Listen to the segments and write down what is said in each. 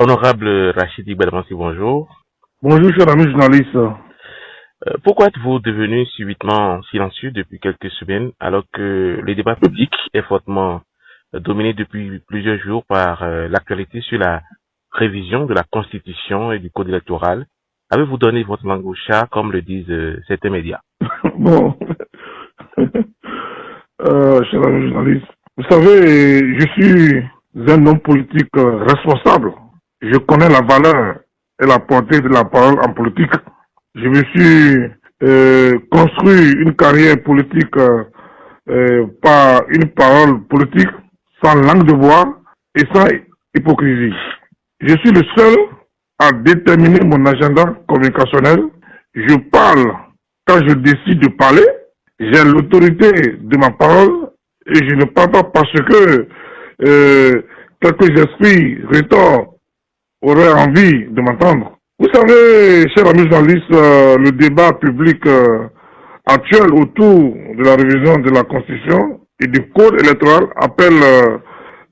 Honorable Rachidi Belmansi, bonjour. Bonjour, cher ami journaliste. Pourquoi êtes-vous devenu subitement silencieux depuis quelques semaines alors que le débat public est fortement dominé depuis plusieurs jours par l'actualité sur la révision de la Constitution et du Code électoral? Avez-vous donné votre langue au chat, comme le disent certains médias? Bon, cher ami journaliste, vous savez, je suis un homme politique responsable. Je connais la valeur et la portée de la parole en politique. Je me suis construit une carrière politique par une parole politique sans langue de bois et sans hypocrisie. Je suis le seul à déterminer mon agenda communicationnel. Je parle quand je décide de parler. J'ai l'autorité de ma parole et je ne parle pas parce que quelques esprits rétorts auraient envie de m'entendre. Vous savez, cher ami journaliste, le débat public actuel autour de la révision de la Constitution et du Code électoral appelle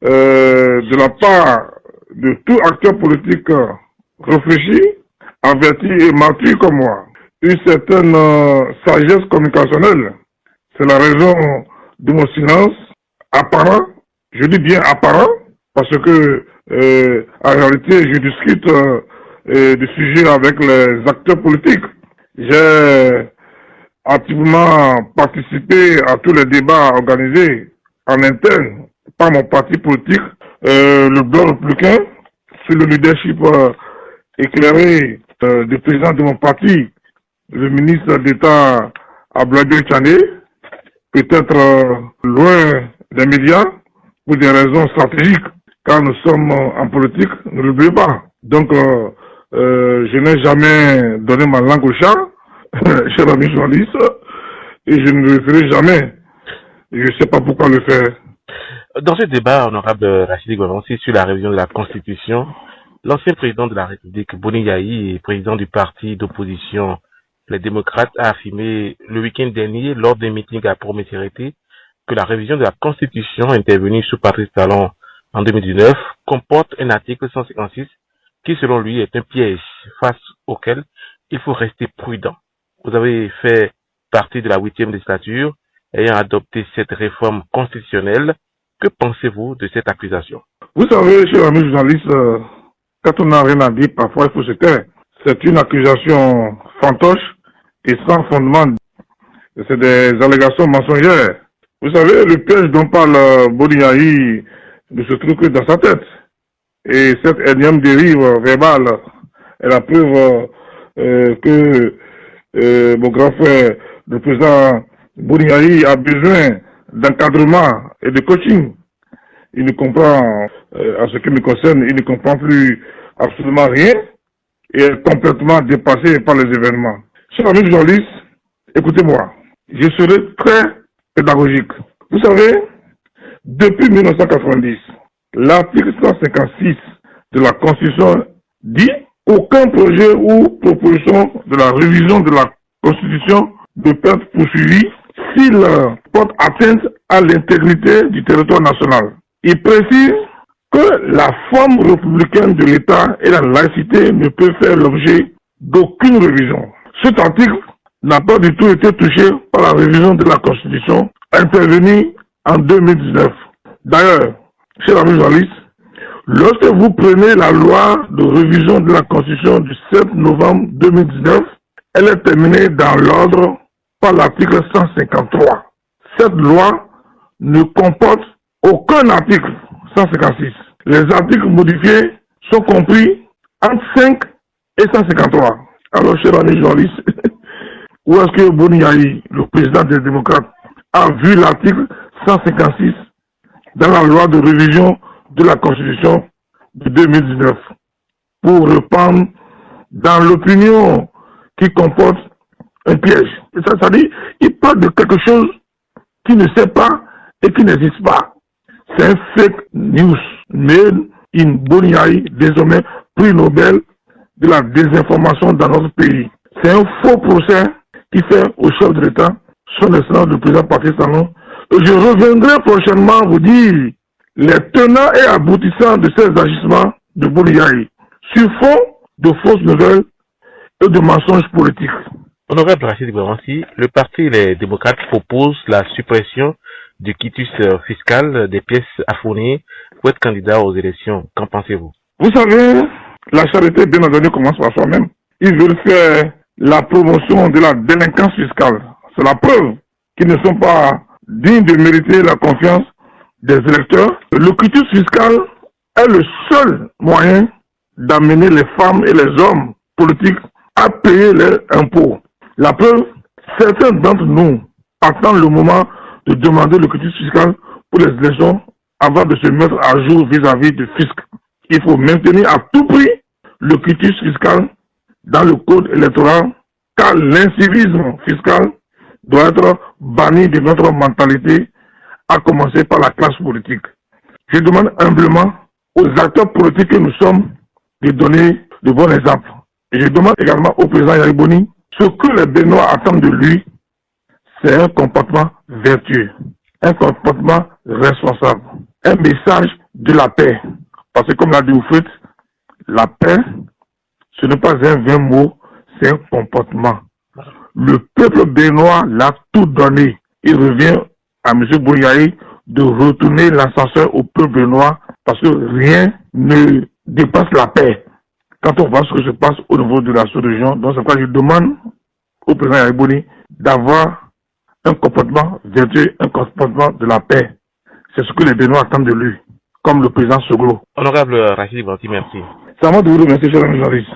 de la part de tout acteur politique réfléchi, averti et mature comme moi, une certaine sagesse communicationnelle. C'est la raison de mon silence apparent. Je dis bien apparent parce que en réalité je discute de sujets avec les acteurs politiques. J'ai activement participé à tous les débats organisés en interne par mon parti politique, le Bloc républicain, sur le leadership éclairé du président de mon parti, le ministre d'État Abdoulaye Tchané, peut-être loin des médias pour des raisons stratégiques, car nous sommes en politique, ne l'oubliez pas. Donc, je n'ai jamais donné ma langue au chat, cher ami journaliste, et je ne le ferai jamais. Je ne sais pas pourquoi le faire. Dans ce débat, honorable Rachidi Belmansi, sur la révision de la Constitution, l'ancien président de la République, Boni Yayi, et président du parti d'opposition, les démocrates, a affirmé le week-end dernier, lors d'un meeting à Prométhérité, que la révision de la Constitution intervenue sous Patrice Talon en 2019 comporte un article 156 qui, selon lui, est un piège face auquel il faut rester prudent. Vous avez fait partie de la 8e législature ayant adopté cette réforme constitutionnelle. Que pensez-vous de cette accusation? Vous savez, cher ami journaliste, quand on n'a rien à dire, parfois il faut se taire. C'est une accusation fantoche et sans fondement. C'est des allégations mensongères. Vous savez, le piège dont parle Boni Yayi ne se trouve que dans sa tête. Et cette énième dérive verbale est la preuve que mon grand frère, le président Boni Yayi, a besoin d'encadrement et de coaching. Il ne comprend, en ce qui me concerne, il ne comprend plus absolument rien et est complètement dépassé par les événements. Chers amis journalistes, écoutez-moi, je serai très pédagogique. Vous savez, depuis 1990, l'article 156 de la Constitution dit qu'aucun projet ou proposition de la révision de la Constitution ne peut être poursuivi s'il porte atteinte à l'intégrité du territoire national. Il précise que la forme républicaine de l'État et la laïcité ne peuvent faire l'objet d'aucune révision. Cet article n'a pas du tout été touché par la révision de la Constitution intervenue en 2019. D'ailleurs, chers amis journalistes, lorsque vous prenez la loi de révision de la Constitution du 7 novembre 2019, elle est terminée dans l'ordre par l'article 153. Cette loi ne comporte aucun article 156. Les articles modifiés sont compris entre 5 et 153. Alors, chers amis journalistes, où est-ce que Boni Yayi, le président des démocrates, a vu l'article 156 dans la loi de révision de la Constitution de 2019 pour répandre dans l'opinion qui comporte un piège? Et ça dit, il parle de quelque chose qui ne sait pas et qui n'existe pas. C'est un fake news made in Boni Yayi, désormais prix Nobel de la désinformation dans notre pays. C'est un faux procès qui fait au chef de l'État, son excellence le président Patrice Talon. Je reviendrai prochainement vous dire les tenants et aboutissants de ces agissements de Boni Yayi. sur fond de fausses nouvelles et de mensonges politiques. Honorable Rachid Bawansi, le parti Les Démocrates propose la suppression du quitus fiscal des pièces à fournir pour être candidat aux élections. Qu'en pensez-vous? Vous savez, la charité, bien entendu, commence par soi-même. Ils veulent faire la promotion de la délinquance fiscale. C'est la preuve qu'ils ne sont pas dignes de mériter la confiance des électeurs. Le quitus fiscal est le seul moyen d'amener les femmes et les hommes politiques à payer leurs impôts. La preuve, certains d'entre nous attendent le moment de demander le quitus fiscal pour les élections avant de se mettre à jour vis-à-vis du fisc. Il faut maintenir à tout prix le quitus fiscal dans le code électoral, car l'incivisme fiscal doit être banni de notre mentalité, à commencer par la classe politique. Je demande humblement aux acteurs politiques que nous sommes de donner de bons exemples. Et je demande également au président Yahya Boni, ce que les Béninois attendent de lui, c'est un comportement vertueux, un comportement responsable, un message de la paix. Parce que comme l'a dit Oufrit, la paix, ce n'est pas un vain mot, c'est un comportement. Le peuple béninois l'a tout donné. Il revient à M. Bouniaï de retourner l'ascenseur au peuple béninois parce que rien ne dépasse la paix. Quand on voit ce qui se passe au niveau de la sous-région, donc c'est pourquoi je demande au président Yahya Boni d'avoir un comportement vertueux, un comportement de la paix. C'est ce que les Béninois attendent de lui, comme le président Soglo. Honorable Rachid Bawansi, merci. C'est à moi de vous remercier, chers amis journalistes.